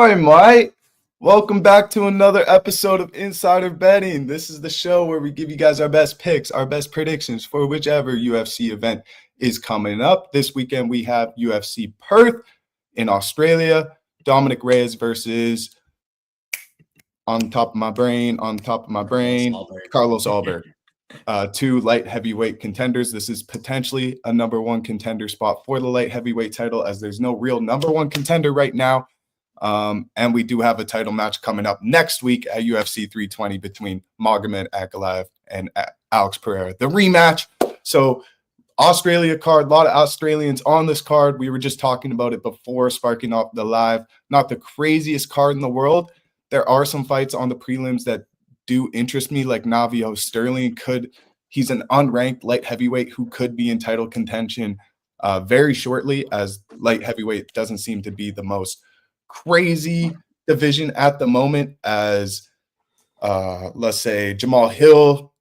going, mate? Welcome back to another episode of Insider Betting. This is the show where we give you guys our best picks, our best predictions for whichever UFC event is coming up. This weekend we have UFC Perth in Australia. Dominick Reyes versus, on top of my brain, Carlos Ulberg. Two light heavyweight contenders. This is potentially a number one contender spot for the light heavyweight title, as there's no real number one contender right now. And we do have a title match coming up next week at UFC 320 between Magomed Ankalaev and Alex Pereira, the rematch. So Australia card, a lot of Australians on this card. We were just talking about it before sparking off the live. Not the craziest card in the world. There are some fights on the prelims that do interest me, like Navio Sterling. He's an unranked light heavyweight who could be in title contention very shortly, as light heavyweight doesn't seem to be the most crazy division at the moment, as let's say Jamal Hill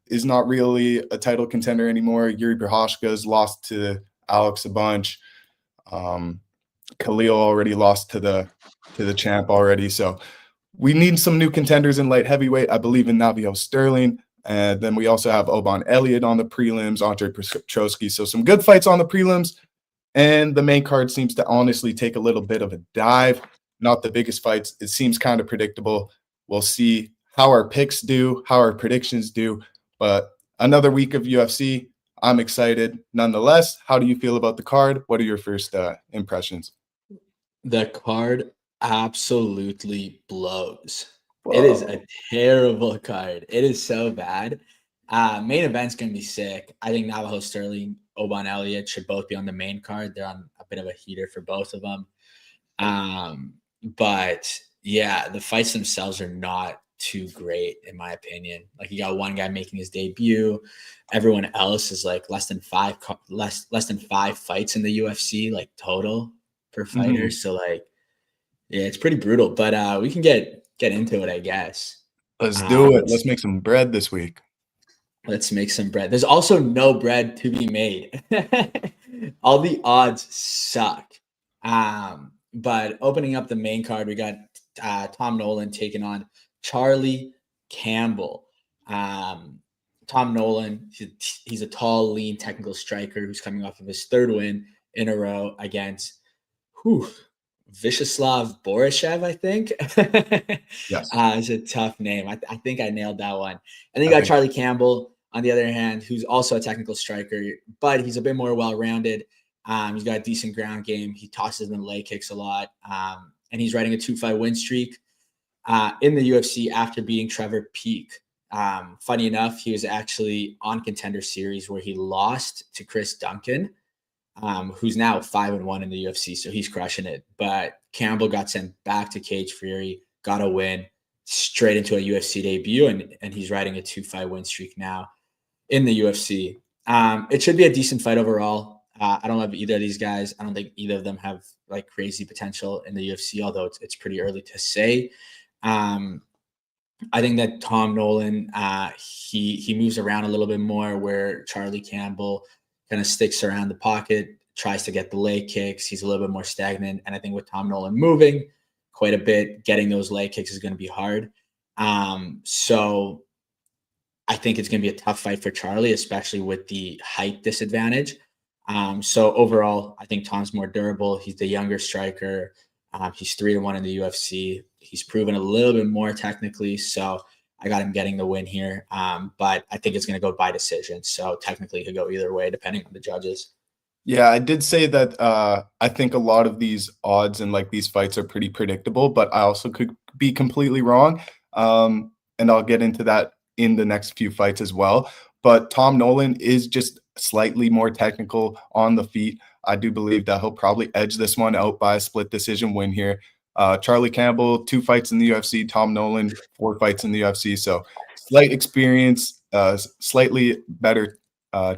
is not really a title contender anymore. Yuri Prochazka's lost to Alex a bunch. Khalil already lost to the champ already. So we need some new contenders in light heavyweight. I believe in Navio Sterling. And then we also have Oban Elliott on the prelims, Andre Petrosky. So some good fights on the prelims. And the main card seems to honestly take a little bit of a dive. Not the biggest fights. It seems kind of predictable. We'll see how our picks do, how our predictions do. But another week of UFC. I'm excited nonetheless. How do you feel about the card? What are your first impressions? The card absolutely blows. Whoa. It is a terrible card. It is so bad. Main event's going to be sick. I think Navajo Sterling, Oban Elliott should both be on the main card. They're on a bit of a heater for both of them. But yeah, the fights themselves are not too great in my opinion. Like, you got one guy making his debut. Everyone else is like less than five fights in the UFC, like total per fighter. Mm-hmm. So like, yeah, it's pretty brutal, but we can get into it, I guess. Let's do it. Let's make some bread this week. Let's make some bread. There's also no bread to be made. All the odds suck. But opening up the main card, we got Tom Nolan taking on Charlie Campbell. Tom Nolan, he's a tall, lean, technical striker who's coming off of his third win in a row against Vyacheslav Borishev, I think. Yes. It's a tough name. I think I nailed that one. And then you got Charlie Campbell, on the other hand, who's also a technical striker, but he's a bit more well-rounded. He's got a decent ground game. He tosses in leg kicks a lot. And he's riding a 2-5 win streak in the UFC after beating Trevor Peek. Funny enough, he was actually on Contender Series where he lost to Chris Duncan, who's now 5-1 in the UFC, so he's crushing it. But Campbell got sent back to Cage Fury, got a win, straight into a UFC debut, and he's riding a 2-5 win streak now in the UFC. It should be a decent fight overall. I don't love either of these guys. I don't think either of them have like crazy potential in the UFC, although it's pretty early to say. I think that Tom Nolan, he moves around a little bit more, where Charlie Campbell kind of sticks around the pocket, tries to get the leg kicks. He's a little bit more stagnant. And I think with Tom Nolan moving quite a bit, getting those leg kicks is going to be hard. So I think it's going to be a tough fight for Charlie, especially with the height disadvantage. So overall, I think Tom's more durable. He's the younger striker. He's 3-1 in the UFC. He's proven a little bit more technically. So I got him getting the win here. But I think it's going to go by decision. So technically it could go either way, depending on the judges. Yeah, I did say that I think a lot of these odds and like these fights are pretty predictable, but I also could be completely wrong. And I'll get into that in the next few fights as well. But Tom Nolan is just slightly more technical on the feet. I do believe that he'll probably edge this one out by a split decision win here. Charlie Campbell, 2 fights in the UFC. Tom Nolan, 4 fights in the UFC. So slight experience, slightly better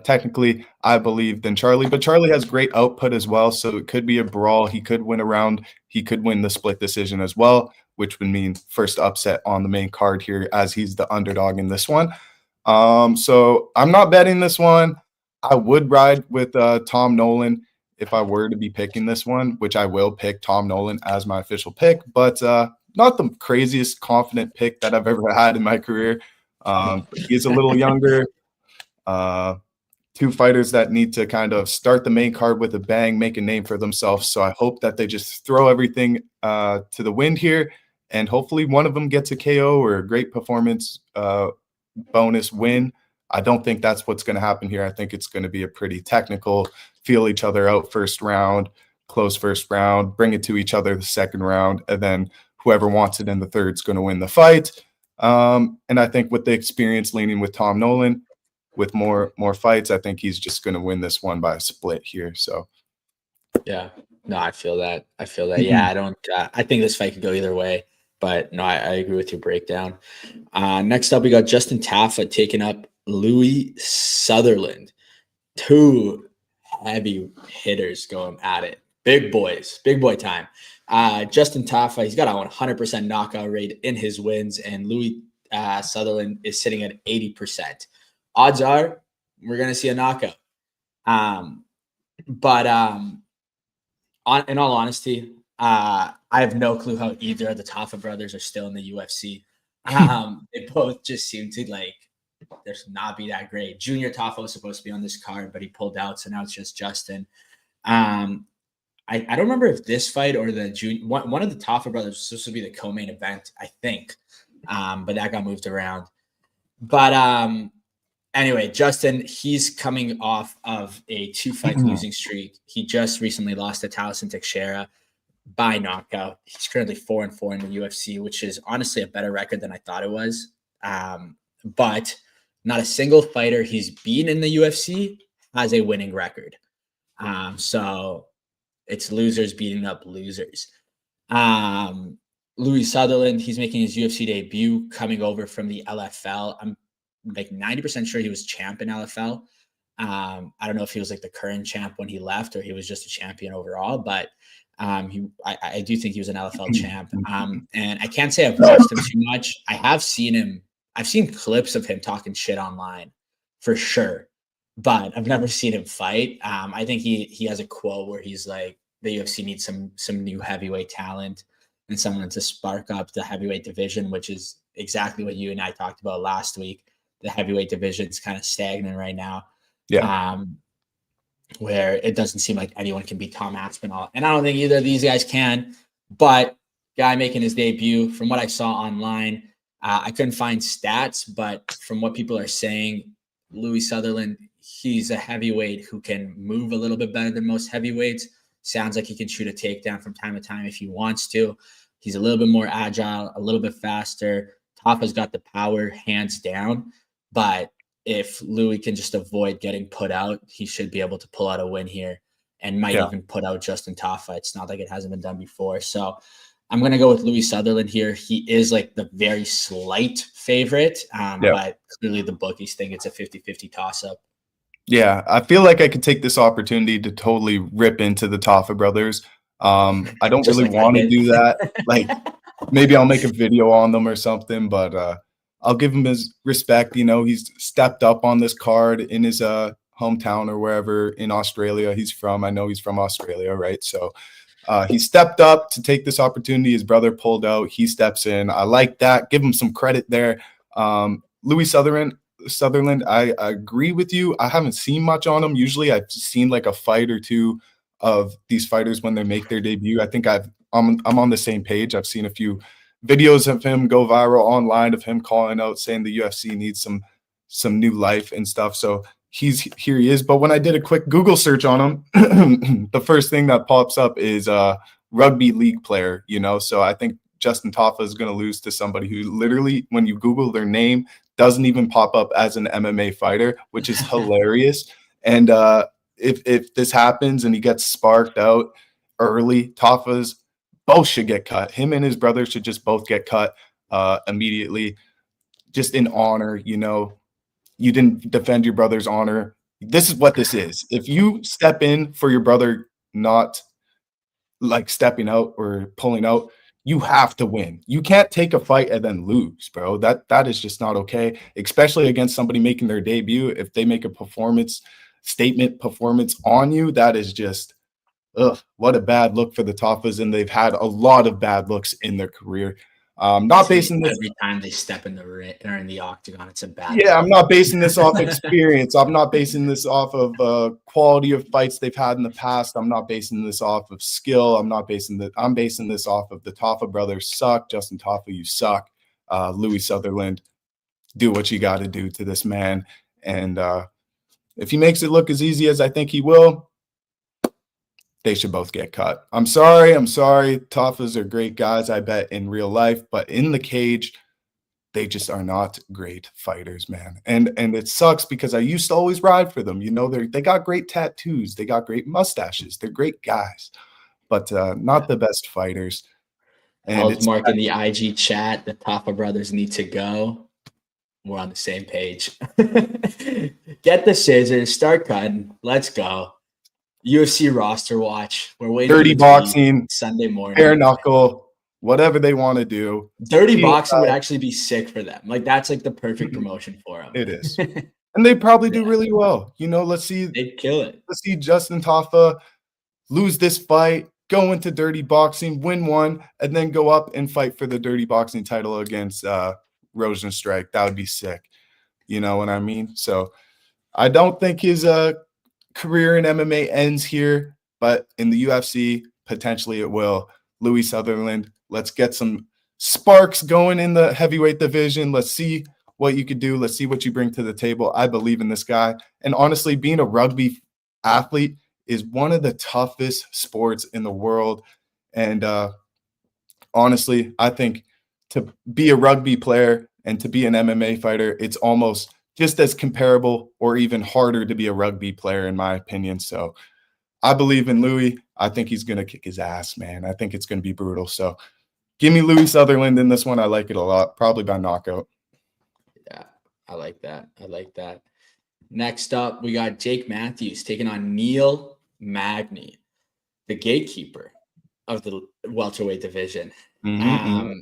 technically, I believe, than Charlie. But Charlie has great output as well. So it could be a brawl. He could win a round. He could win the split decision as well, which would mean first upset on the main card here, as he's the underdog in this one. So I'm not betting this one. I would ride with Tom Nolan. if I were to be picking this one, which I will pick Tom Nolan as my official pick, but not the craziest confident pick that I've ever had in my career. He's a little younger. Two fighters that need to kind of start the main card with a bang, make a name for themselves. So I hope that they just throw everything to the wind here, and hopefully one of them gets a KO or a great performance bonus win. I don't think that's what's going to happen here. I think it's going to be a pretty technical, feel each other out first round, close first round, bring it to each other the second round, and then whoever wants it in the third is going to win the fight. And I think with the experience leaning with Tom Nolan, with more fights, I think he's just going to win this one by a split here. So, yeah, no, I feel that. Yeah, I don't. I think this fight could go either way, but no, I agree with your breakdown. Next up, we got Justin Tafa taking up Louis Sutherland. Two heavy hitters going at it. Big boys, big boy time. Justin Tafa, he's got a 100% knockout rate in his wins, and Louis Sutherland is sitting at 80%. Odds are we're going to see a knockout. But in all honesty, I have no clue how either of the Tafa brothers are still in the UFC. They both just seem to there's not be that great. Junior Tafa was supposed to be on this card, but he pulled out, so now it's just Justin. I don't remember if this fight or the one of the Tafa brothers was supposed to be the co-main event, I think, but that got moved around. But anyway, Justin, he's coming off of a 2-fight losing streak. He just recently lost to Taliesin Teixeira by knockout. He's currently 4-4 in the UFC, which is honestly a better record than I thought it was. But not a single fighter he's beaten in the UFC has a winning record. So it's losers beating up losers. Louis Sutherland, he's making his UFC debut coming over from the LFL. I'm 90% sure he was champ in LFL. I don't know if he was the current champ when he left or he was just a champion overall, but I do think he was an LFL champ. And I can't say I've watched him too much. I've seen clips of him talking shit online for sure, but I've never seen him fight. I think he has a quote where he's like, the UFC needs some new heavyweight talent and someone to spark up the heavyweight division, which is exactly what you and I talked about last week. The heavyweight division is kind of stagnant right now. Yeah. Where it doesn't seem like anyone can beat Tom Aspinall. And I don't think either of these guys can, but guy making his debut, from what I saw online, I couldn't find stats, but from what people are saying, Louis Sutherland, he's a heavyweight who can move a little bit better than most heavyweights. Sounds like he can shoot a takedown from time to time if he wants to. He's a little bit more agile, a little bit faster. Tafa's got the power hands down. But if Louis can just avoid getting put out, he should be able to pull out a win here and might even put out Justin Tafa. It's not like it hasn't been done before. So I'm going to go with Louis Sutherland here. He is the very slight favorite, but clearly the bookies think it's a 50-50 toss-up. Yeah, I feel like I could take this opportunity to totally rip into the Tafa brothers. I don't really want to do that. Maybe I'll make a video on them or something, but I'll give him his respect. He's stepped up on this card in his hometown or wherever in Australia he's from. I know he's from Australia, right? So he stepped up to take this opportunity. His brother pulled out. He steps in. I like that. Give him some credit there. Louis Sutherland, I agree with you. I haven't seen much on him. Usually I've seen a fight or two of these fighters when they make their debut. I think I'm on the same page. I've seen a few videos of him go viral online of him calling out, saying the UFC needs some new life and stuff. So here he is. But when I did a quick Google search on him, the first thing that pops up is rugby league player, So I think Justin Tafa is going to lose to somebody who literally, when you Google their name, doesn't even pop up as an MMA fighter, which is hilarious. And if this happens and he gets sparked out early, Tafa's both should get cut. Him and his brother should just both get cut immediately, just in honor. You didn't defend your brother's honor. This is what this is. If you step in for your brother not stepping out or pulling out, you have to win. You can't take a fight and then lose, bro. That is just not okay, especially against somebody making their debut. If they make a statement performance on you, that is just what a bad look for the Toffas, and they've had a lot of bad looks in their career. Not basing this every time they step in the ring or in the octagon, it's a bad. Yeah, I'm not basing this off experience. I'm not basing this off of quality of fights they've had in the past. I'm not basing this off of skill. I'm basing this off of the Toffa brothers suck. Justin Toffa, you suck. Louis Sutherland, do what you got to do to this man. And if he makes it look as easy as I think he will, they should both get cut. I'm sorry. Toffas are great guys, I bet, in real life, but in the cage, they just are not great fighters, man. And it sucks because I used to always ride for them. You know, they got great tattoos, they got great mustaches, they're great guys, but not the best fighters. And it's Mark in the IG chat, the Toffa brothers need to go. We're on the same page. Get the scissors, start cutting. Let's go. UFC roster watch. We're waiting. Dirty boxing Sunday morning. Bare knuckle, whatever they want to do. Dirty boxing would actually be sick for them. Like that's like the perfect promotion for them. It is, and they probably do really well. You know, let's see. They'd kill it. Let's see Justin Toffa lose this fight, go into dirty boxing, win one, and then go up and fight for the dirty boxing title against Rosenstrike. That would be sick. You know what I mean? So I don't think his career in MMA ends here, but in the UFC, potentially it will. Louis Sutherland, let's get some sparks going in the heavyweight division. Let's see what you could do. Let's see what you bring to the table. I believe in this guy. And honestly, being a rugby athlete is one of the toughest sports in the world. And honestly, I think to be a rugby player and to be an MMA fighter, it's almost just as comparable or even harder to be a rugby player, in my opinion. So I believe in Louis. I think he's going to kick his ass, man. I think it's going to be brutal. So give me Louis Sutherland in this one. I like it a lot, probably by knockout. Yeah, I like that. Next up, we got Jake Matthews taking on Neil Magny, the gatekeeper of the welterweight division. Mm-hmm.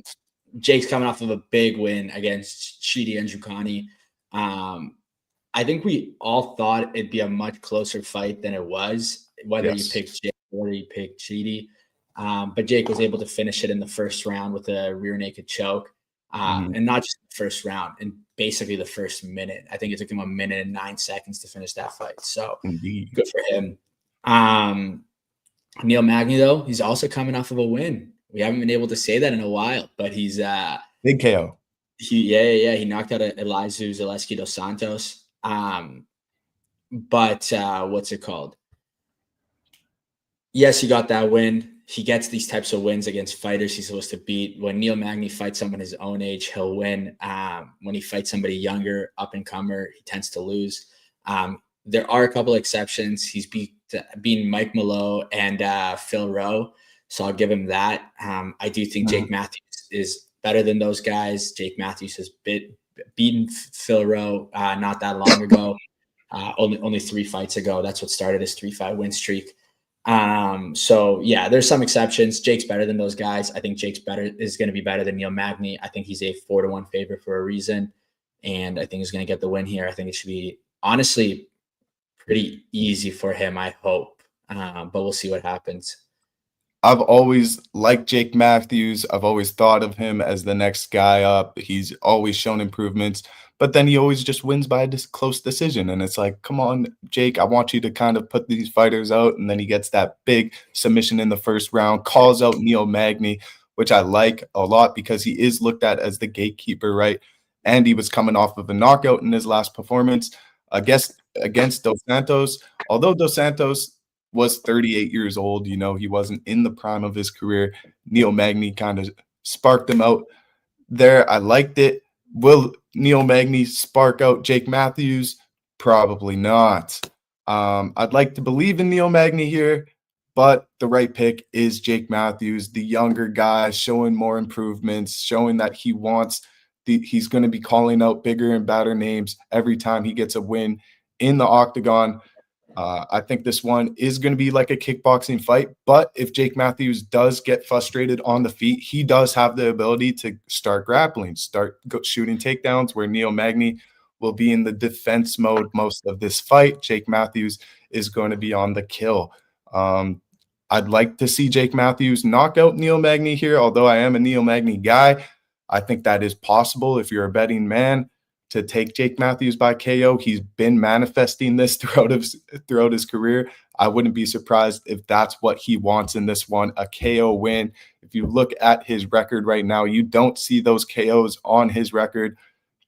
Jake's coming off of a big win against Chidi and Njokuani. I think we all thought it'd be a much closer fight than it was, whether you picked Jake or you picked Chidi. But Jake was able to finish it in the first round with a rear naked choke. And not just the first round, and basically the first minute. I think it took him 1 minute and 9 seconds to finish that fight. So good for him. Neil Magny, though, he's also coming off of a win. We haven't been able to say that in a while, but he's big KO. He knocked out Elizeu Zaleski dos Santos. But what's it called? Yes, he got that win. He gets these types of wins against fighters he's supposed to beat. When Neil Magny fights someone his own age, he'll win. When he fights somebody younger, up-and-comer, he tends to lose. There are a couple exceptions. He's beaten Mike Malone and Phil Rowe, so I'll give him that. I do think Jake Matthews is better than those guys. Jake Matthews has beaten Phil Rowe not that long ago, only 3 fights ago. That's what started his 3-5 win streak. So yeah, there's some exceptions. Jake's better than those guys. I think Jake's is going to be better than Neil Magny. I think he's a 4-1 favorite for a reason, and I think he's going to get the win here. I think it should be honestly pretty easy for him, I hope, but we'll see what happens. I've always liked Jake Matthews. I've always thought of him as the next guy up. He's always shown improvements, but then he always just wins by a close decision. And it's like, come on, Jake, I want you to kind of put these fighters out. And then he gets that big submission in the first round, calls out Neil Magny, which I like a lot because he is looked at as the gatekeeper, right? And he was coming off of a knockout in his last performance against Dos Santos. Although Dos Santos was 38 years old, you know, he wasn't in the prime of his career. Neil Magny kind of sparked him out there. I liked it. Will Neil Magny spark out Jake Matthews? Probably not. I'd like to believe in Neil Magny here, but the right pick is Jake Matthews, the younger guy, showing more improvements, showing that he wants he's going to be calling out bigger and badder names every time he gets a win in the octagon. I think this one is going to be like a kickboxing fight, but if Jake Matthews does get frustrated on the feet, he does have the ability to start grappling, shooting takedowns, where Neil Magny will be in the defense mode most of this fight. Jake Matthews is going to be on the kill. I'd like to see Jake Matthews knock out Neil Magny here, although I am a Neil Magny guy. I think that is possible if you're a betting man to take Jake Matthews by KO. He's been manifesting this throughout his career. I wouldn't be surprised if that's what he wants in this one, a KO win. If you look at his record right now, you don't see those KOs on his record.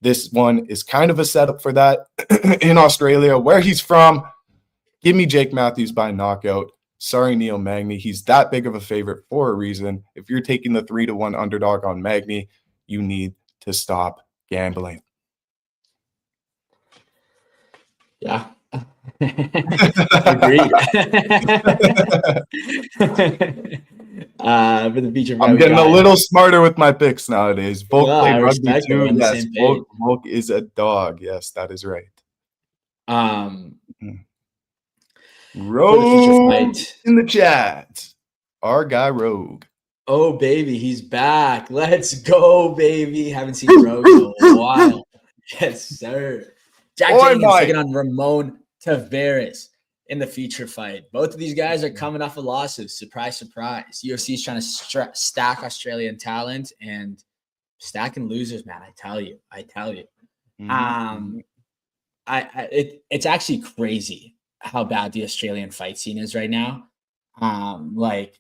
This one is kind of a setup for that in Australia, where he's from. Give me Jake Matthews by knockout. Sorry, Neil Magny. He's that big of a favorite for a reason. If you're taking the 3-1 underdog on Magny, you need to stop gambling. Yeah. Agreed. For the feature, I'm getting a little smarter with my picks nowadays. Volk played rugby too. Yes, Volk is a dog. Yes, that is right. Rogue in the chat. Our guy Rogue. Oh, baby, he's back. Let's go, baby. Haven't seen Rogue in a while. Yes, sir. Jack Jenkins taking on Ramon Tavares in the feature fight. Both of these guys are coming off of losses. Surprise, surprise. UFC is trying to stack Australian talent and stacking losers, man. I tell you. It's actually crazy how bad the Australian fight scene is right now. Like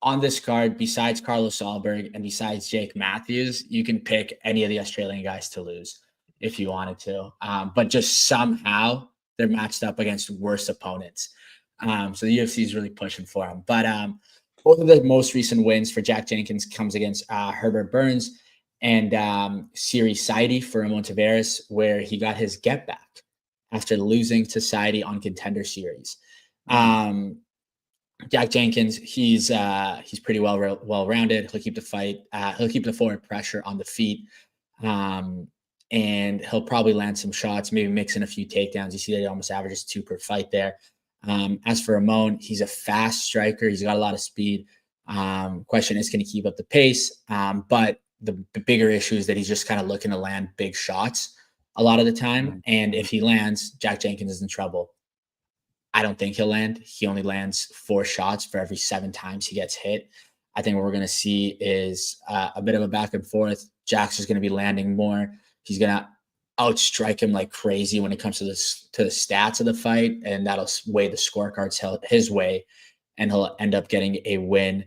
on this card, besides Carlos Ulberg and besides Jake Matthews, you can pick any of the Australian guys to lose if you wanted to. But just somehow they're matched up against worse opponents. So the UFC is really pushing for them. But both of the most recent wins for Jack Jenkins comes against Herbert Burns and Siri Saidi for Ramon Tavares, where he got his get back after losing to Saidi on Contender Series. Jack Jenkins, he's pretty well-rounded. He'll keep the fight. He'll keep the forward pressure on the feet. And he'll probably land some shots, maybe mix in a few takedowns. You see that he almost averages 2 per fight there. As for Ramon, he's a fast striker. He's got a lot of speed. Question is, can he keep up the pace? But the bigger issue is that he's just kind of looking to land big shots a lot of the time. And if he lands, Jack Jenkins is in trouble. I don't think he'll land. He only lands 4 shots for every 7 times he gets hit. I think what we're going to see is a bit of a back and forth. Jack's just going to be landing more. He's going to outstrike him like crazy when it comes to the stats of the fight, and that'll weigh the scorecards his way, and he'll end up getting a win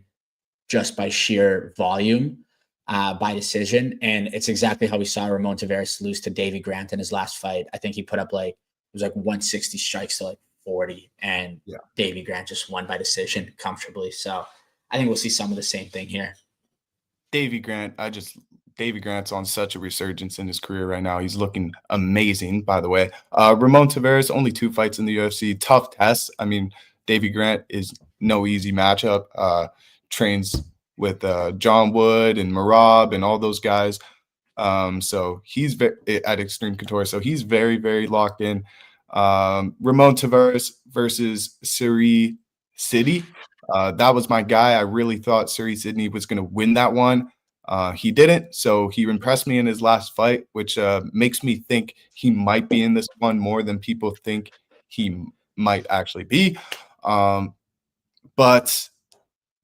just by sheer volume by decision. And it's exactly how we saw Ramon Tavares lose to Davy Grant in his last fight. I think he put up it was 160 strikes to 40, and Davy Grant just won by decision comfortably. So I think we'll see some of the same thing here. Davy Grant's on such a resurgence in his career right now. He's looking amazing, by the way. Ramon Tavares, only 2 fights in the UFC. Tough test. I mean, Davy Grant is no easy matchup. Trains with John Wood and Marab and all those guys. So he's at Extreme Couture. So he's very, very locked in. Ramon Tavares versus Siri City. That was my guy. I really thought Siri Sydney was going to win that one. He didn't, so he impressed me in his last fight, which makes me think he might be in this one more than people think he might actually be. But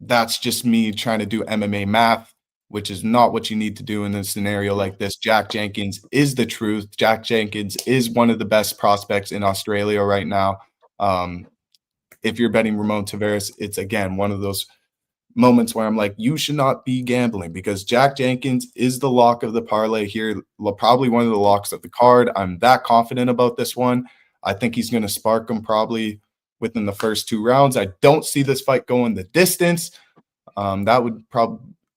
that's just me trying to do MMA math, which is not what you need to do in a scenario like this. Jack Jenkins is the truth. Jack Jenkins is one of the best prospects in Australia right now. If you're betting Ramon Tavares, it's, again, one of those moments where I'm like, you should not be gambling, because Jack Jenkins is the lock of the parlay here, probably one of the locks of the card. I'm that confident about this one. I think he's going to spark him probably within the first 2 rounds. I don't see this fight going the distance. That would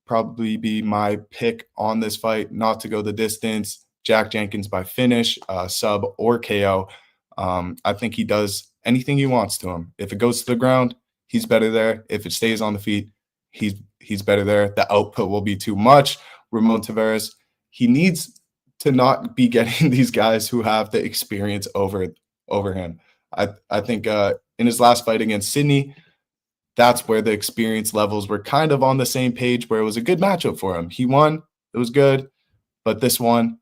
probably be my pick on this fight, not to go the distance. Jack Jenkins by finish, sub or KO. I think he does anything he wants to him. If it goes to the ground, he's better there. If it stays on the feet, he's better there. The output will be too much. Ramon Tavares, he needs to not be getting these guys who have the experience over him. I think in his last fight against Sydney, that's where the experience levels were kind of on the same page, where it was a good matchup for him. He won. It was good. But this one,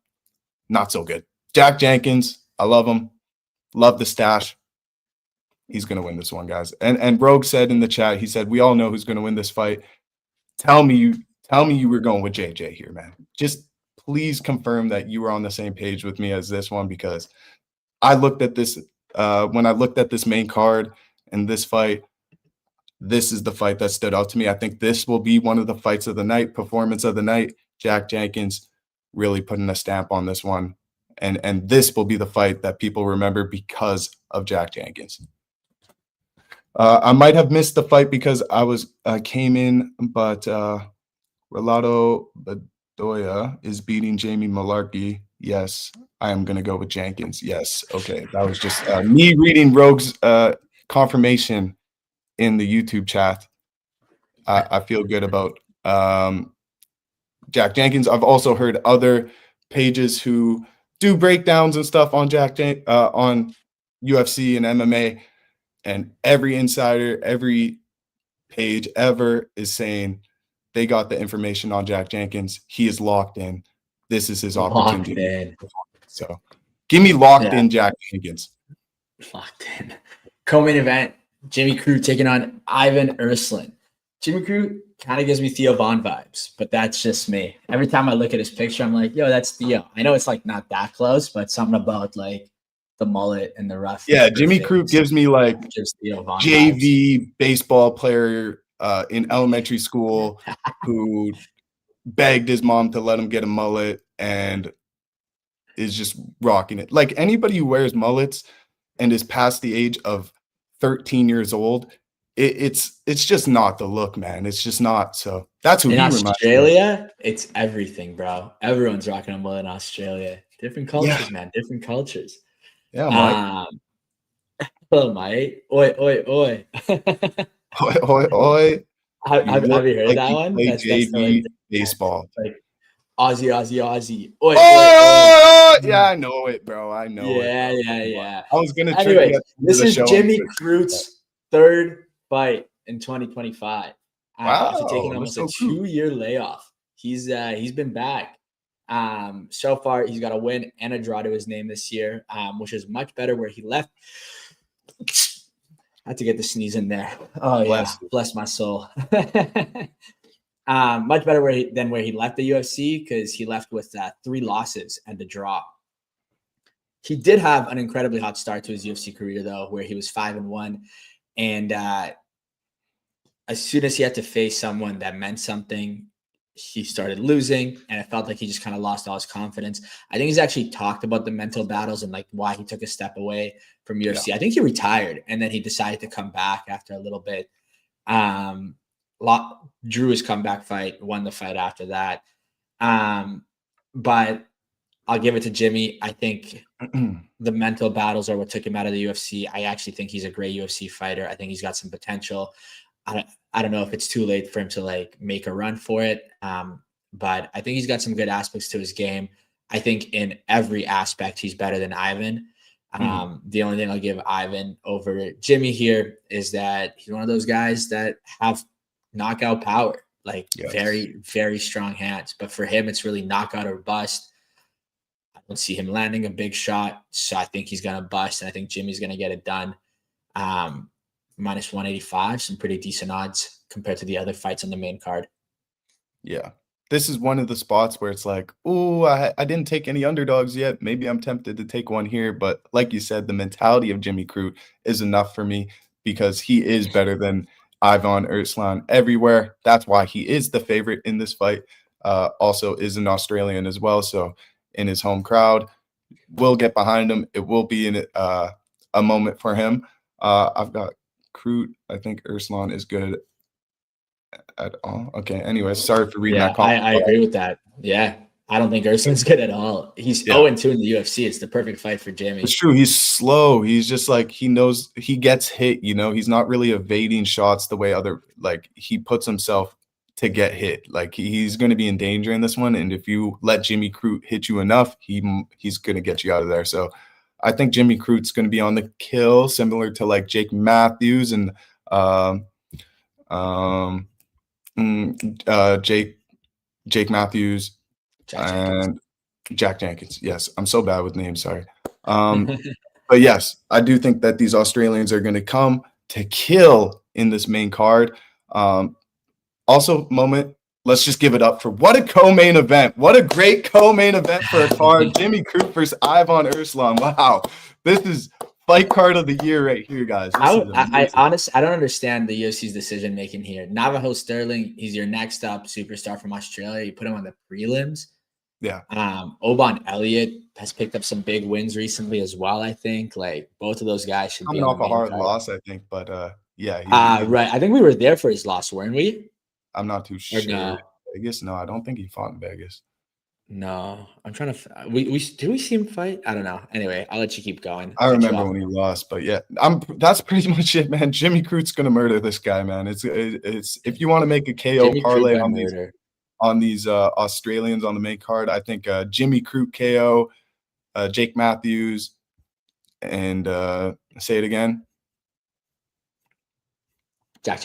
not so good. Jack Jenkins, I love him. Love the stash. he's going to win this one, guys. And Rogue said in the chat, he said, we all know who's going to win this fight. Tell me you were going with JJ here, man. Just please confirm that you were on the same page with me as this one, because I looked at this when I looked at this main card and this fight, this is the fight that stood out to me. I think this will be one of the fights of the night, performance of the night. Jack Jenkins really putting a stamp on this one. And this will be the fight that people remember because of Jack Jenkins. I might have missed the fight because I came in, but Rolado Bedoya is beating Jamie Malarkey. Yes, I am going to go with Jenkins. Yes. Okay. That was just me reading Rogue's confirmation in the YouTube chat. I feel good about Jack Jenkins. I've also heard other pages who do breakdowns and stuff on on UFC and MMA, and every insider, every page ever is saying they got the information on Jack Jenkins. He is locked in. This is his opportunity. So give me locked in Jack Jenkins. Locked in. Co-main event, Jimmy Crute taking on Ivan Ersland. Jimmy Crute kind of gives me Theo Von vibes, but that's just me. Every time I look at his picture, I'm like, yo, that's Theo. I know it's like not that close, but something about like the mullet and the rough. Yeah, Jimmy Crute gives me like JV vibes. Baseball player in elementary school who begged his mom to let him get a mullet and is just rocking it. Like anybody who wears mullets and is past the age of 13 years old, it's just not the look, man. It's just not. So that's who in Australia. It's everything, bro. Everyone's rocking a mullet in Australia. Different cultures, man. Different cultures. Yeah, Mike. Hello, Mike. Oi, oi, oi. Oi, oi, oi. Have you heard that one? That's JV baseball. Like Aussie. Oi, oh, oi. Yeah, I know it, bro. I know it. Yeah. I was gonna. Anyway, this is Jimmy Crute's third fight in 2025. Wow, after taking almost a 2-year layoff. He's been back. So far he's got a win and a draw to his name this year, which is much better where he left. I had to get the sneeze in there. Oh bless my soul. Much better than where he left the UFC, because he left with 3 losses and a draw. He did have an incredibly hot start to his UFC career though, where he was 5-1, and as soon as he had to face someone that meant something, he started losing, and it felt like he just kind of lost all his confidence. I think he's actually talked about the mental battles and like why he took a step away from UFC. Yeah. I think he retired and then he decided to come back after a little bit. Drew his comeback fight, won the fight after that. But I'll give it to Jimmy. I think the mental battles are what took him out of the UFC. I actually think he's a great UFC fighter. I think he's got some potential. I don't know if it's too late for him to like make a run for it. But I think he's got some good aspects to his game. I think in every aspect, he's better than Ivan. The only thing I'll give Ivan over Jimmy here is that he's one of those guys that have knockout power, like very, very strong hands. But for him, it's really knockout or bust. I don't see him landing a big shot. So I think he's going to bust. And I think Jimmy's going to get it done. Minus 185, some pretty decent odds compared to the other fights on the main card. Yeah. This is one of the spots where it's like, oh, I didn't take any underdogs yet. Maybe I'm tempted to take one here. But like you said, the mentality of Jimmy Crute is enough for me because he is better than Ivan Ersland everywhere. That's why he is the favorite in this fight. Also is an Australian as well. So in his home crowd, we'll get behind him. It will be a moment for him. I've got Crute. I think Ersland is good at all. Okay. Anyway, sorry for reading that comment. I agree with that. Yeah. I don't think Ersland's good at all. He's 0-2 in the UFC. It's the perfect fight for Jimmy. It's true. He's slow. He's just like, he knows he gets hit, you know, he's not really evading shots the way he puts himself to get hit. Like he's going to be in danger in this one. And if you let Jimmy Crute hit you enough, he's going to get you out of there. So I think Jimmy Crute's going to be on the kill, similar to like Jake Matthews and Jake Matthews and Jack Jenkins. Yes, I'm so bad with names. Sorry. But yes, I do think that these Australians are going to come to kill in this main card. Also, moment, let's just give it up for what a co-main event. What a great co-main event for a card. Jimmy Crute versus Ivan Urslan. Wow. This is fight card of the year right here, guys. This is I amazing. honestly, I don't understand the UFC's decision making here. Navajo Sterling, he's your next up superstar from Australia. You put him on the prelims. Yeah. Oban Elliott has picked up some big wins recently as well. I think like both of those guys should be Coming on the off a main hard card. loss, I think, but yeah. Right. I think we were there for his loss, weren't we? I'm not too sure. No? Vegas? No, I don't think he fought in Vegas. No, I'm trying to. We did we see him fight? I don't know. Anyway, I'll let you keep going. I remember when he lost, but yeah, that's pretty much it, man. Jimmy Crute's gonna murder this guy, man. It's if you want to make a KO Jimmy parlay Crute on these Australians on the main card, I think Jimmy Crute KO, Jake Matthews, and say it again, Jack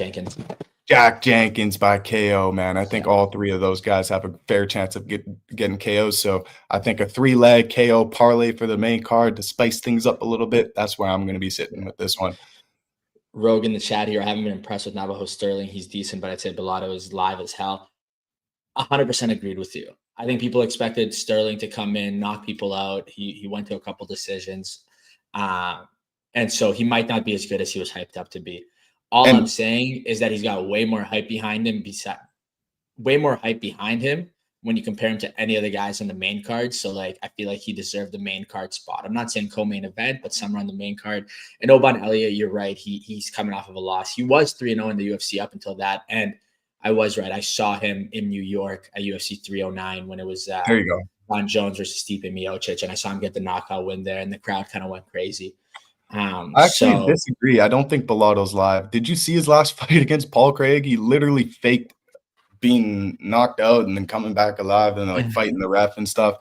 Jenkins by KO, man. I think all three of those guys have a fair chance of getting KOs. So I think a 3-leg KO parlay for the main card to spice things up a little bit. That's where I'm going to be sitting with this one. Rogue in the chat here. I haven't been impressed with Navajo Sterling. He's decent, but I'd say Bellato is live as hell. 100% agreed with you. I think people expected Sterling to come in, knock people out. He went to a couple decisions. And so he might not be as good as he was hyped up to be. I'm saying is that he's got way more hype behind him. When you compare him to any other guys on the main card. So like, I feel like he deserved the main card spot. I'm not saying co-main event, but somewhere on the main card. And Oban Elliott, you're right. He's coming off of a loss. He was 3-0 in the UFC up until that. And I was right. I saw him in New York at UFC 309 when it was there you go. Ron Jones versus Stipe Miocic. And I saw him get the knockout win there. And the crowd kind of went crazy. I actually disagree. I don't think Bellato's live. Did you see his last fight against Paul Craig? He literally faked being knocked out and then coming back alive and like fighting the ref and stuff.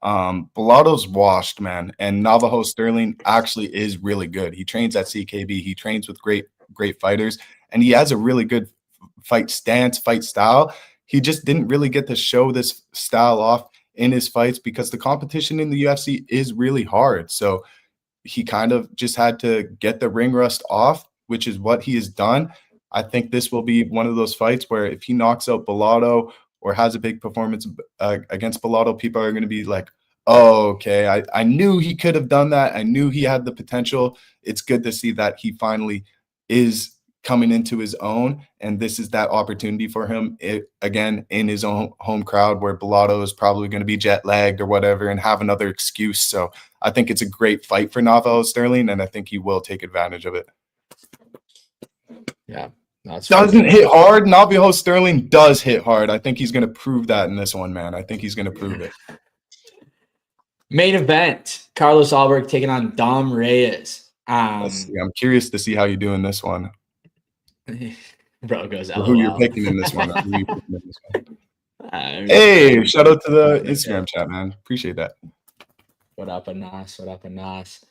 Bellato's washed, man. And Navajo Sterling actually is really good. He trains at CKB. He trains with great fighters, and he has a really good fight stance, fight style. He just didn't really get to show this style off in his fights because the competition in the UFC is really hard. So he kind of just had to get the ring rust off, which is what he has done. I think this will be one of those fights where if he knocks out Bellato or has a big performance against Bellato, people are going to be like, oh, okay, I knew he could have done that. I knew he had the potential. It's good to see that he finally is coming into his own, and this is that opportunity for him again in his own home crowd where Bellato is probably going to be jet lagged or whatever and have another excuse. So I think it's a great fight for Navajo Sterling, and I think he will take advantage of it. Yeah. Doesn't hit hard. Navajo Sterling does hit hard. I think he's going to prove that in this one, man. I think he's going to prove it. Main event, Carlos Ulberg taking on Dom Reyes. I'm curious to see how you do in this one. Bro goes LOL. Who you're picking in this one. Hey, shout out to the Instagram chat, man. Appreciate that. What up, Anas?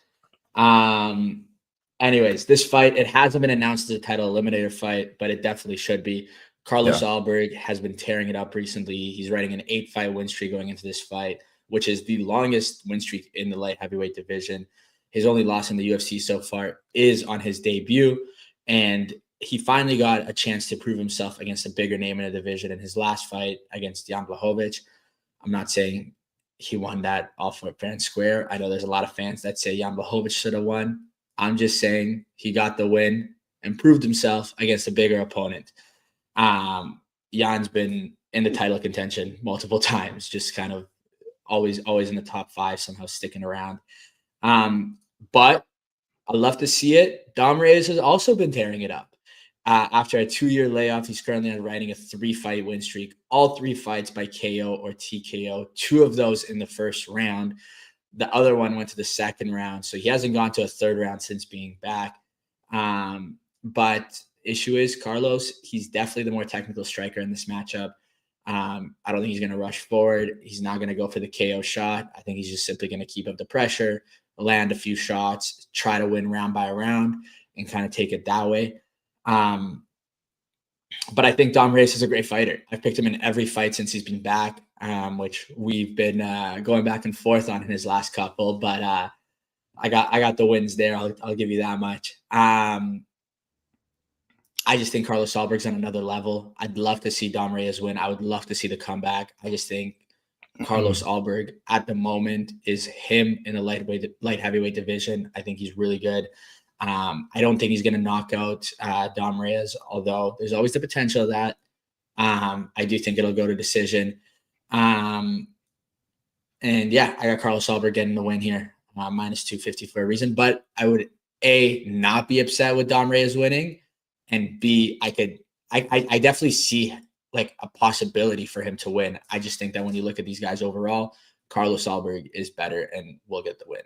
Anyways, this fight, it hasn't been announced as a title eliminator fight, but it definitely should be. Carlos Ulberg has been tearing it up recently. He's riding an 8-fight win streak going into this fight, which is the longest win streak in the light heavyweight division. His only loss in the UFC so far is on his debut, and he finally got a chance to prove himself against a bigger name in the division in his last fight against Jan Blachowicz. I'm not saying he won that all for fair and square. I know there's a lot of fans that say Jan Blachowicz should have won. I'm just saying he got the win and proved himself against a bigger opponent. Jan's been in the title contention multiple times, just kind of always in the top 5, somehow sticking around. But I love to see it. Dom Reyes has also been tearing it up. After a 2-year layoff, he's currently riding a 3-fight win streak, all 3 fights by KO or TKO, 2 of those in the first round. The other one went to the second round, so he hasn't gone to a third round since being back. But issue is Carlos, he's definitely the more technical striker in this matchup. I don't think he's going to rush forward. He's not going to go for the KO shot. I think he's just simply going to keep up the pressure, land a few shots, try to win round by round, and kind of take it that way. But I think Dom Reyes is a great fighter. I've picked him in every fight since he's been back, which we've been going back and forth on in his last couple. But I got the wins there. I'll give you that much. I just think Carlos Ulberg's on another level. I'd love to see Dom Reyes win. I would love to see the comeback. I just think Carlos Ulberg at the moment is him in the light heavyweight division. I think he's really good. I don't think he's going to knock out Dom Reyes, although there's always the potential of that. I do think it'll go to decision. And yeah, I got Carlos Ulberg getting the win here, minus 250 for a reason. But I would not be upset with Dom Reyes winning, and B, I definitely see like a possibility for him to win. I just think that when you look at these guys overall, Carlos Ulberg is better and will get the win.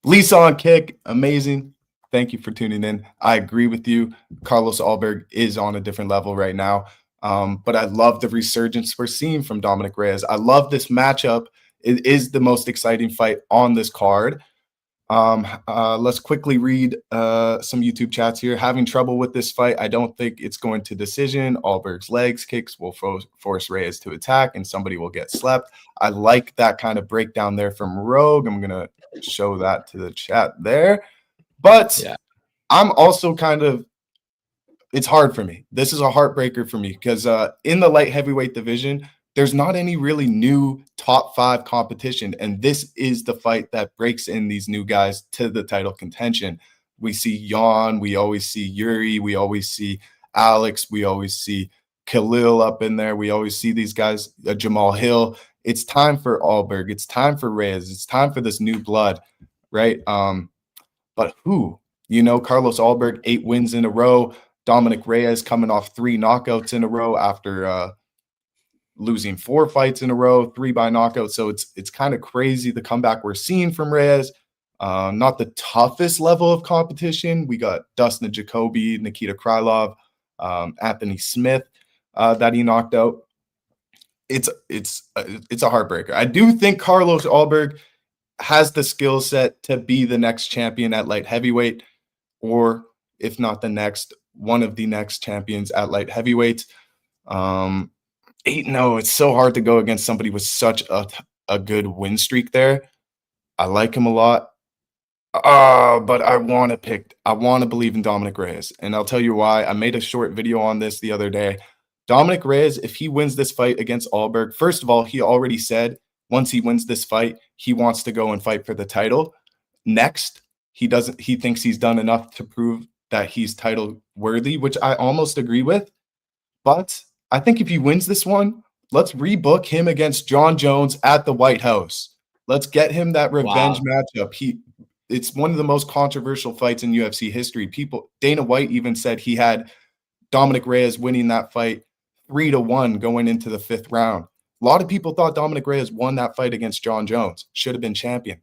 Lisa on kick, amazing. Thank you for tuning in. I agree with you. Carlos Ulberg is on a different level right now. But I love the resurgence we're seeing from Dominick Reyes. I love this matchup. It is the most exciting fight on this card. Let's quickly read some YouTube chats here. Having trouble with this fight. I don't think it's going to decision. Ulberg's legs kicks will force Reyes to attack and somebody will get slept. I like that kind of breakdown there from Rogue. I'm going to show that to the chat there. But yeah, I'm also it's hard for me. This is a heartbreaker for me because in the light heavyweight division, there's not any really new top 5 competition. And this is the fight that breaks in these new guys to the title contention. We see Jan, we always see Yuri, we always see Alex, we always see Khalil up in there. We always see these guys, Jamal Hill. It's time for Ulberg. It's time for Reyes. It's time for this new blood, right? But who? Carlos Ulberg, 8 wins in a row. Dominick Reyes coming off 3 knockouts in a row after losing 4 fights in a row, 3 by knockout. So it's kind of crazy the comeback we're seeing from Reyes. Not the toughest level of competition. We got Dustin Jacoby, Nikita Krylov, Anthony Smith that he knocked out. It's a heartbreaker. I do think Carlos Ulberg has the skill set to be the next champion at light heavyweight, or if not the next, one of the next champions at light heavyweight. 8-0, it's so hard to go against somebody with such a good win streak there. I like him a lot. But I want to believe in Dominick Reyes. And I'll tell you why. I made a short video on this the other day. Dominick Reyes, if he wins this fight against Ulberg, first of all, he already said once he wins this fight, he wants to go and fight for the title. Next, he thinks he's done enough to prove that he's title worthy, which I almost agree with. But I think if he wins this one, let's rebook him against Jon Jones at the White House. Let's get him that revenge matchup. It's one of the most controversial fights in UFC history. Dana White even said he had Dominick Reyes winning that fight 3-1 going into the 5th round. A lot of people thought Dominick Reyes won that fight against Jon Jones, should have been champion.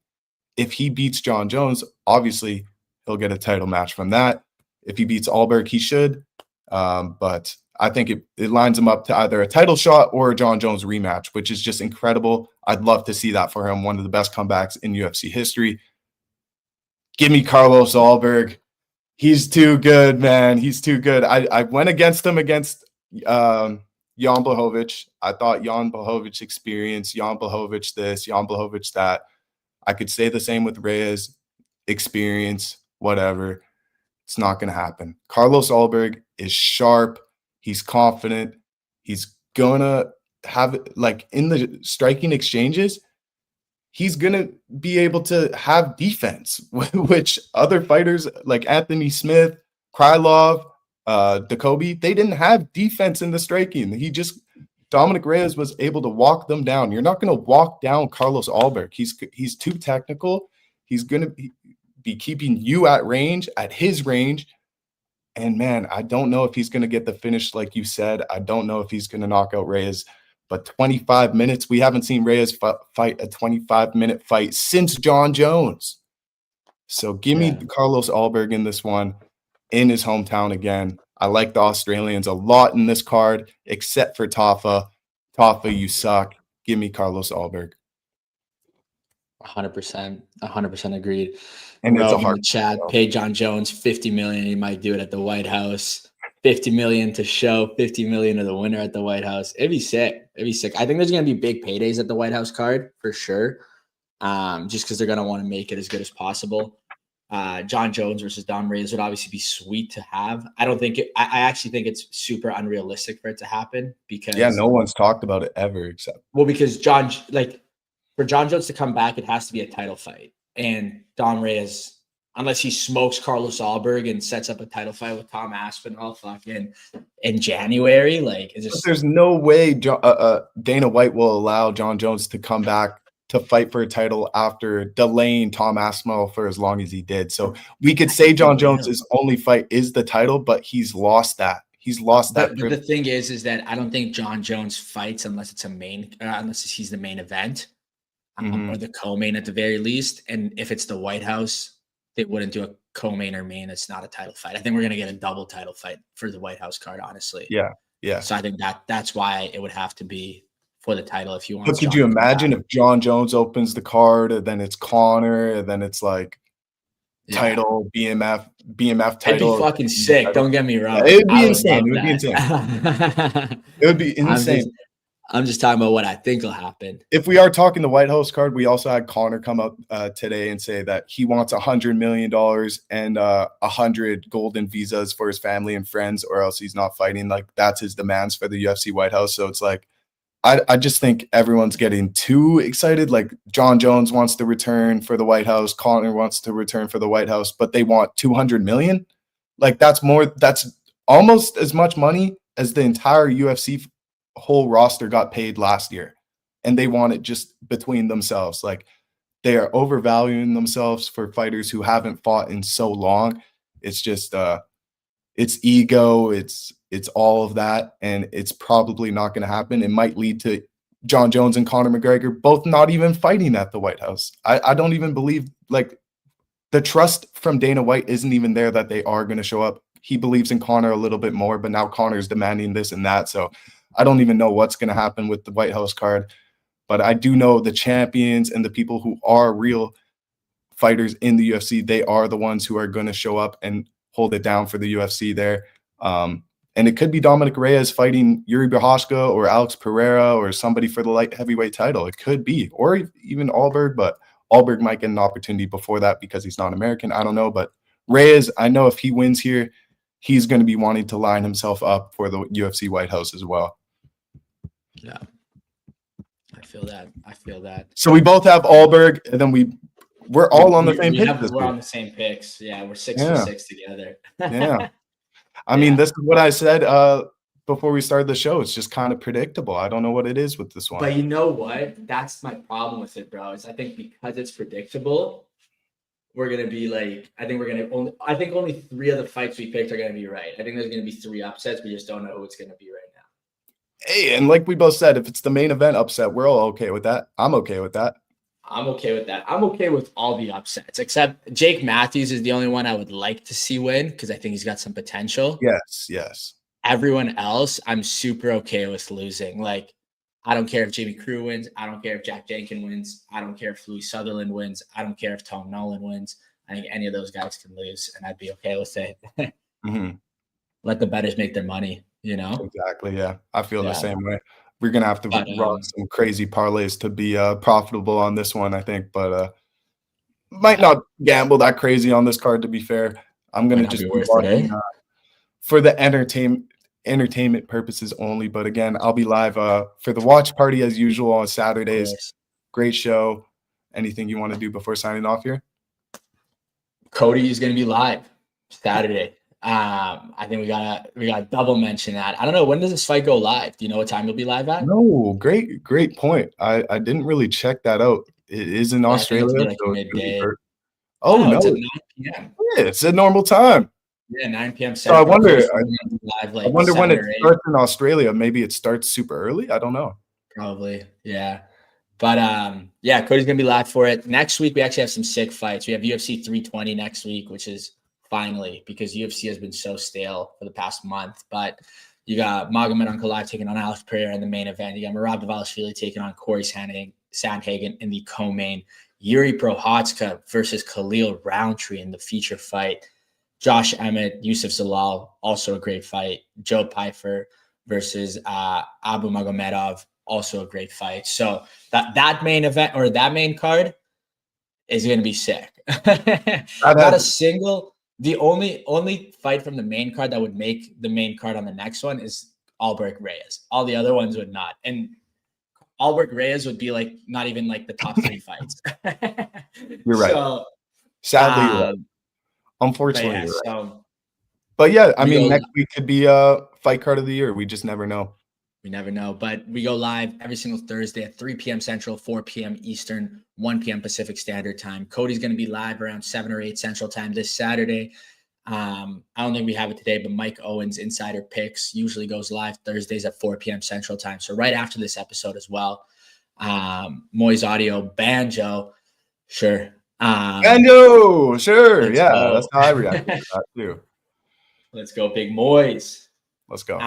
If he beats Jon Jones, obviously he'll get a title match from that. If he beats Ulberg, he should. But I think it lines him up to either a title shot or a Jon Jones rematch, which is just incredible. I'd love to see that for him. One of the best comebacks in UFC history. Give me Carlos Ulberg. He's too good, man. He's too good. I went against him against Jan Blachowicz. I thought Jan Blachowicz experience, Jan Blachowicz this, Jan Blachowicz that. I could say the same with Reyes, experience, whatever. It's not going to happen. Carlos Ulberg is sharp. He's confident. He's going to have, like, in the striking exchanges, he's going to be able to have defense, which other fighters like Anthony Smith, Krylov, Jacoby, they didn't have defense in the striking. Dominick Reyes was able to walk them down. You're not going to walk down Carlos Ulberg. He's too technical. He's going to be keeping you at range, at his range. And man, I don't know if he's going to get the finish like you said. I don't know if he's going to knock out Reyes. But 25 minutes, we haven't seen Reyes fight a 25-minute fight since Jon Jones. So give me Carlos Ulberg in this one, in his hometown again. I like the Australians a lot in this card, except for Tafa. Tafa, you suck. Give me Carlos Ulberg. 100% agreed. And it's a hard chat. Pay Jon Jones $50 million. He might do it at the White House. $50 million to show, $50 million to the winner at the White House. It'd be sick. I think there's gonna be big paydays at the White House card for sure. just because they're going to want to make it as good as possible. John Jones versus Dom Reyes would obviously be sweet to have. I actually think it's super unrealistic for it to happen because no one's talked about it ever because for John Jones to come back, it has to be a title fight. And Dom Reyes, unless he smokes Carlos Ulberg and sets up a title fight with Tom Aspinall fucking in January, there's no way Dana White will allow John Jones to come back to fight for a title after delaying Tom Aspinall for as long as he did. So we could say John Jones's only fight is the title, but he's lost that. But the thing is that I don't think John Jones fights unless it's unless he's the main event or the co-main at the very least. And if it's the White House, they wouldn't do a co-main or main. It's not a title fight. I think we're going to get a double title fight for the White House card, honestly. Yeah. So I think that's why it would have to be for the title if you want. But could you imagine if John Jones opens the card and then it's Conor and then it's like title, BMF title? It'd be fucking sick. Don't get me wrong. It would be insane. It would be insane. I'm just talking about what I think will happen. If we are talking the White House card, we also had Conor come up today and say that he wants $100 million and 100 golden visas for his family and friends, or else he's not fighting. Like, that's his demands for the UFC White House. So it's like, I just think everyone's getting too excited. Like, John Jones wants to return for the White House. Conor wants to return for the White House, but they want $200 million. Like, that's almost as much money as the entire UFC whole roster got paid last year. And they want it just between themselves. Like, they are overvaluing themselves for fighters who haven't fought in so long. It's just, it's ego. It's all of that, and it's probably not going to happen. It might lead to John Jones and Conor McGregor both not even fighting at the White House. I don't even believe, like, the trust from Dana White isn't even there that they are going to show up. He believes in Conor a little bit more, but now Conor's demanding this and that. So I don't even know what's going to happen with the White House card. But I do know the champions and the people who are real fighters in the UFC, they are the ones who are going to show up and hold it down for the UFC there. And it could be Dominick Reyes fighting Yuri Prochazka or Alex Pereira or somebody for the light heavyweight title. It could be, or even Ulberg, but Ulberg might get an opportunity before that because he's not American. I don't know, but Reyes, I know if he wins here, he's going to be wanting to line himself up for the UFC White House as well. Yeah, I feel that. So we both have Ulberg, and then we're all on the same picks. We're on the same picks. Yeah, we're 6 for 6 together. Yeah. I mean, this is what I said before we started the show. It's just kind of predictable. I don't know what it is with this one. But you know what? That's my problem with it, bro. Is I think because it's predictable, we're gonna be like, I think only 3 of the fights we picked are gonna be right. I think there's gonna be 3 upsets. We just don't know who it's gonna be right now. Hey, and like we both said, if it's the main event upset, we're all okay with that. I'm okay with that. I'm okay with that. I'm okay with all the upsets, except Jake Matthews is the only one I would like to see win because I think he's got some potential. Yes. Everyone else, I'm super okay with losing. Like, I don't care if Jamie Crew wins. I don't care if Jack Jenkins wins. I don't care if Louis Sutherland wins. I don't care if Tom Nolan wins. I think any of those guys can lose, and I'd be okay with it. Let the bettors make their money, you know? Exactly, yeah. I feel the same way. We're going to have to run some crazy parlays to be profitable on this one, I think. But might not gamble that crazy on this card, to be fair. I'm going to just be watching for the entertainment purposes only. But again, I'll be live for the watch party as usual on Saturdays. Great show. Anything you want to do before signing off here? Cody is going to be live Saturday. I think we gotta double mention that. I don't know, when does this fight go live? Do you know what time you'll be live at? No, great point. I didn't really check that out. It is in Australia. Like midday. Oh no, it's at 9 p.m. Yeah, it's a normal time. Yeah, 9 p.m. So I wonder when it 8. starts in Australia. Maybe it starts super early. I don't know. Probably, yeah. But Cody's gonna be live for it. Next week we actually have some sick fights. We have UFC 320 next week, which is finally, because UFC has been so stale for the past month. But you got Magomed Ankalaev taking on Alex Pereira in the main event. You got Merab Dvalishvili taking on Corey Sandhagen in the co-main. Yuri Prochazka versus Khalil Roundtree in the feature fight. Josh Emmett, Yusuf Zalal, also a great fight. Joe Pyfer versus Abu Magomedov, also a great fight. So that main event, or that main card, is going to be sick. The only fight from the main card that would make the main card on the next one is Ulberg Reyes. All the other ones would not. And Ulberg Reyes would be like not even like the top 3 fights. You're right. So, sadly, you're right. Unfortunately, you're right. But yeah, I mean, next week could be a fight card of the year. We just never know. We never know. But we go live every single Thursday at 3 p.m. Central, 4 p.m. Eastern, 1 p.m. Pacific Standard Time. Cody's going to be live around 7 or 8 Central Time this Saturday. I don't think we have it today, but Mike Owen's Insider Picks usually goes live Thursdays at 4 p.m. Central Time. So right after this episode as well. Moy's Audio, Banjo. Sure. Banjo, sure. Yeah, go. That's how I react to that too. Let's go, Big Moys. Let's go.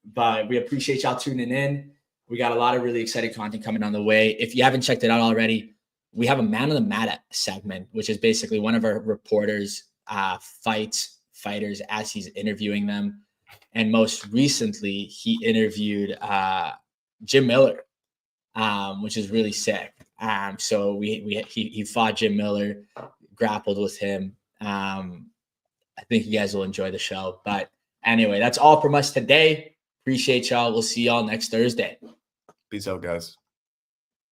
But we appreciate y'all tuning in. We got a lot of really exciting content coming on the way. If you haven't checked it out already, we have a Man of the Mat segment, which is basically one of our reporters fights fighters as he's interviewing them. And most recently, he interviewed Jim Miller, which is really sick. So he fought Jim Miller, grappled with him. I think you guys will enjoy the show. But anyway, that's all from us today. Appreciate y'all. We'll see y'all next Thursday. Peace out, guys.